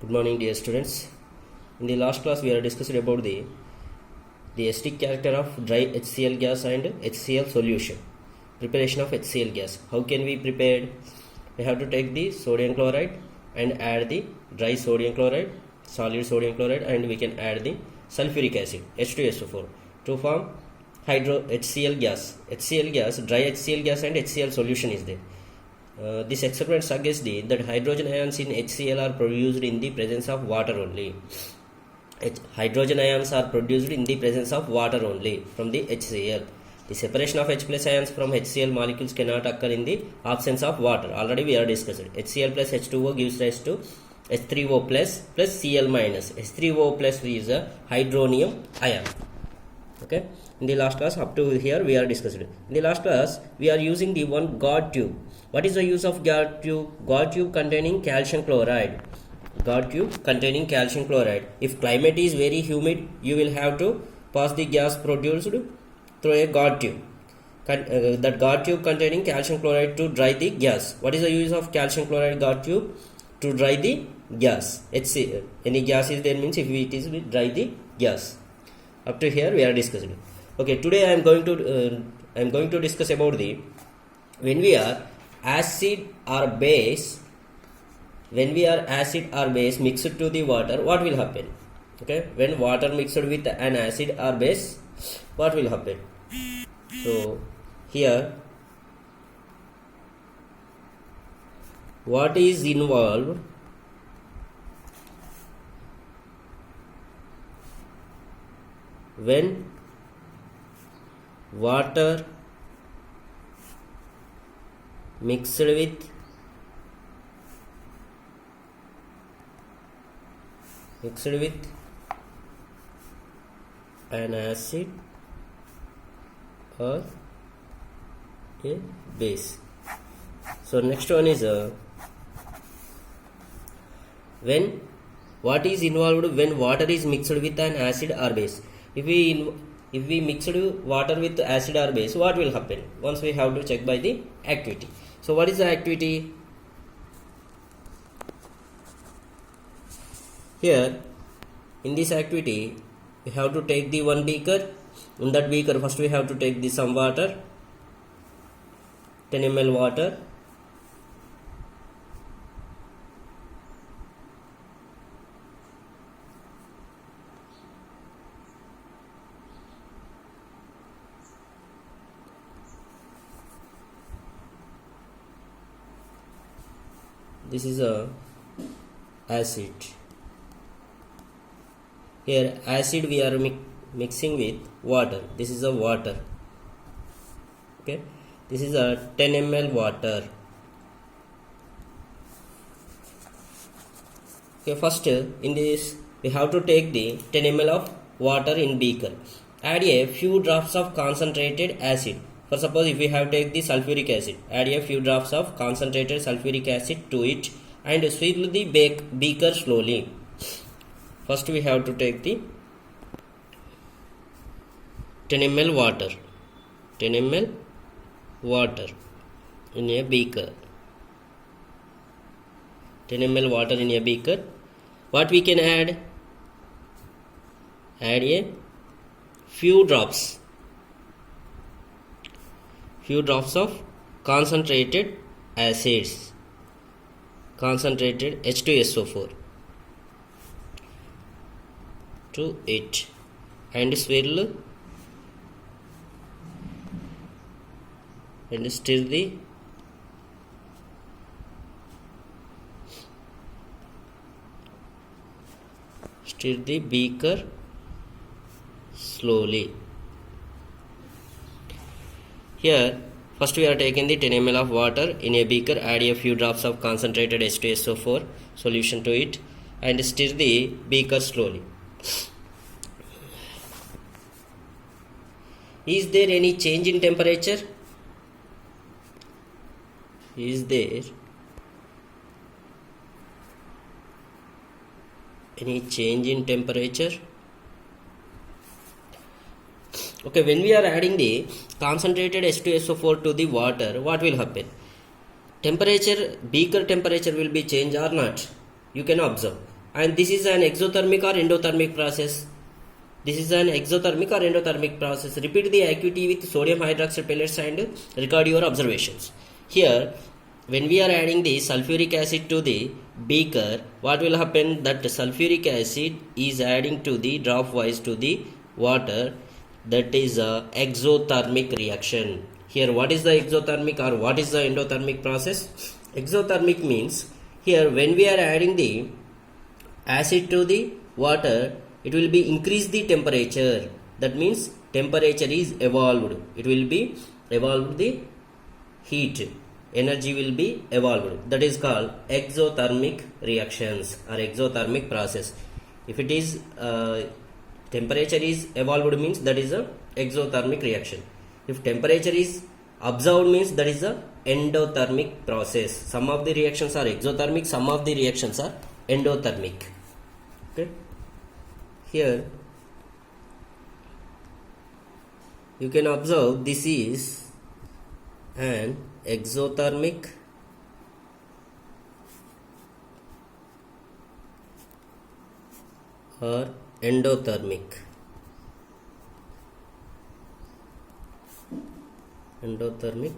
Good morning, dear students. In the last class, we are discussing about the acidic character of dry HCl gas and HCl solution. Preparation of HCl gas. How can we prepare? We have to take the sodium chloride and add the dry sodium chloride, solid sodium chloride, and we can add the sulfuric acid H2SO4 to form HCl gas. HCl gas, dry HCl gas, and HCl solution is there. This experiment suggests that hydrogen ions in HCl are produced in the presence of water only. Hydrogen ions are produced in the presence of water only from the HCl. The separation of H plus ions from HCl molecules cannot occur in the absence of water. Already we are discussed. HCl plus H2O gives rise to H3O plus Cl minus. H3O plus is a hydronium ion. Okay. In the last class, up to here we are discussing. In the last class, we are using the one guard tube. What is the use of guard tube? Guard tube containing calcium chloride. Guard tube containing calcium chloride. If climate is very humid, you will have to pass the gas produced through a guard tube. That guard tube containing calcium chloride to dry the gas. What is the use of calcium chloride guard tube? To dry the gas. HCl. Any gas is there means if it is dry the gas. Up to here we are discussing. Okay, today I am going to discuss about when we are acid or base mixed to the water, what will happen? Okay, when water mixed with an acid or base, what will happen? So here, what is involved? When water mixed with an acid or a base. So next one is what is involved when water is mixed with an acid or base. If we mixed water with acid or base, what will happen? Once we have to check by the activity. So what is the activity? Here in this activity we have to take the one beaker. In that beaker first we have to take some water, 10 ml water. This is a acid. Here acid we are mixing with water. This is a water. Okay, this is a 10 ml water. Okay, first in this we have to take the 10 ml of water in beaker. Add a few drops of concentrated acid. For suppose if we have take the sulfuric acid, add a few drops of concentrated sulfuric acid to it and swirl the beaker slowly. First we have to take the 10 ml water. 10 ml water in a beaker. 10 ml water in a beaker. What we can add? Add a few drops of concentrated acids, concentrated H2SO4 to it and swirl and stir the beaker slowly. Here first we are taking the 10 ml of water in a beaker, add a few drops of concentrated H2SO4 solution to it and stir the beaker slowly. Is there any change in temperature? Is there any change in temperature? Okay, when we are adding the concentrated H2SO4 to the water, what will happen? Temperature, beaker temperature will be changed or not? You can observe. And this is an exothermic or endothermic process. This is an exothermic or endothermic process. Repeat the activity with sodium hydroxide pellets and record your observations. Here, when we are adding the sulfuric acid to the beaker, what will happen? That sulfuric acid is adding to the drop wise to the water. That is a exothermic reaction. Here, what is the exothermic or what is the endothermic process? Exothermic means here when we are adding the acid to the water, it will be increase the temperature. That means temperature is evolved. It will be evolved the heat. Energy will be evolved. That is called exothermic reactions or exothermic process. If it is temperature is evolved means that is a exothermic reaction. If temperature is observed means that is a endothermic process. Some of the reactions are exothermic, some of the reactions are endothermic. Okay. Here you can observe this is an exothermic or endothermic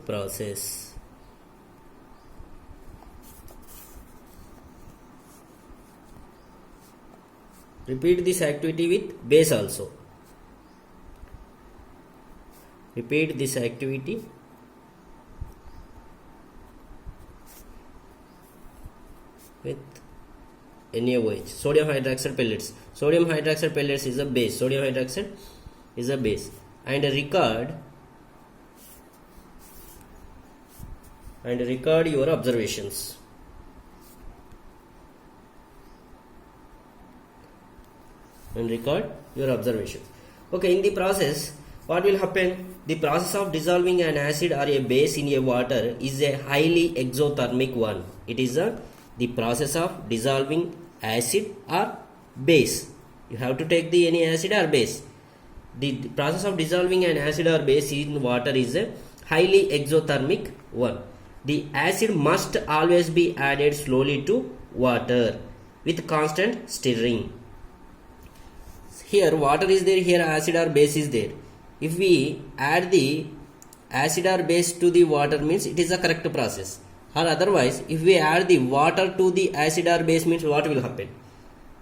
process. Repeat this activity with base also. Repeat this activity with NaOH, sodium hydroxide pellets. Sodium hydroxide pellets is a base. Sodium hydroxide is a base. And record your observations. Okay, in the process, what will happen? The process of dissolving an acid or a base in a water is a highly exothermic one. It is the process of dissolving acid or base. You have to take the any acid or base. The process of dissolving an acid or base in water is a highly exothermic one. The acid must always be added slowly to water with constant stirring. Here water is there, here acid or base is there. If we add the acid or base to the water means it is a correct process. Or otherwise, if we add the water to the acid or base means what will happen?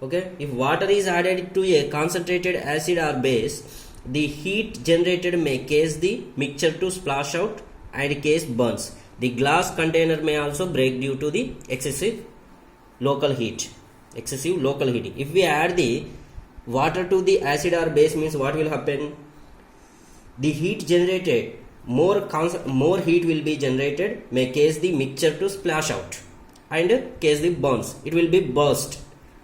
Okay, if water is added to a concentrated acid or base, the heat generated may cause the mixture to splash out and cause burns. The glass container may also break due to the excessive local heat. If we add the water to the acid or base means what will happen? The heat generated, more heat will be generated, may cause the mixture to splash out and cause the burns. It will be burst.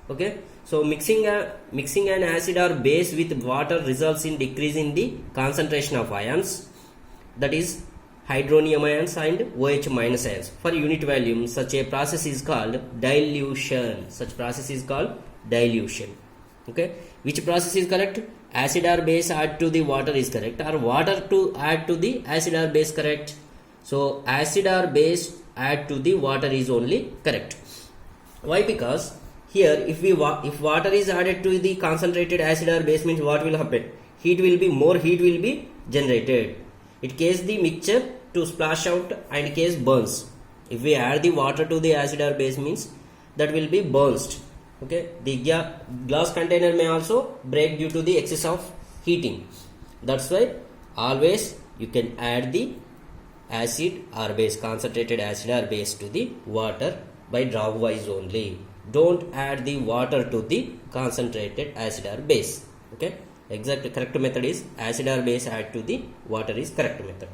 Okay, so mixing an acid or base with water results in decrease in the concentration of ions, that is hydronium ions and OH minus ions. For unit volume, such a process is called dilution. Okay, which process is correct? Acid or base add to the water is correct, or water to add to the acid or base correct? So acid or base add to the water is only correct. Why? Because here if water is added to the concentrated acid or base means what will happen? More heat will be generated. It causes the mixture to splash out and cause burns. If we add the water to the acid or base means that will be burst. Okay, the glass container may also break due to the excess of heating. That's why always you can add the acid or base, concentrated acid or base to the water by drop wise only. Don't add the water to the concentrated acid or base. Okay, correct method is acid or base add to the water is correct method.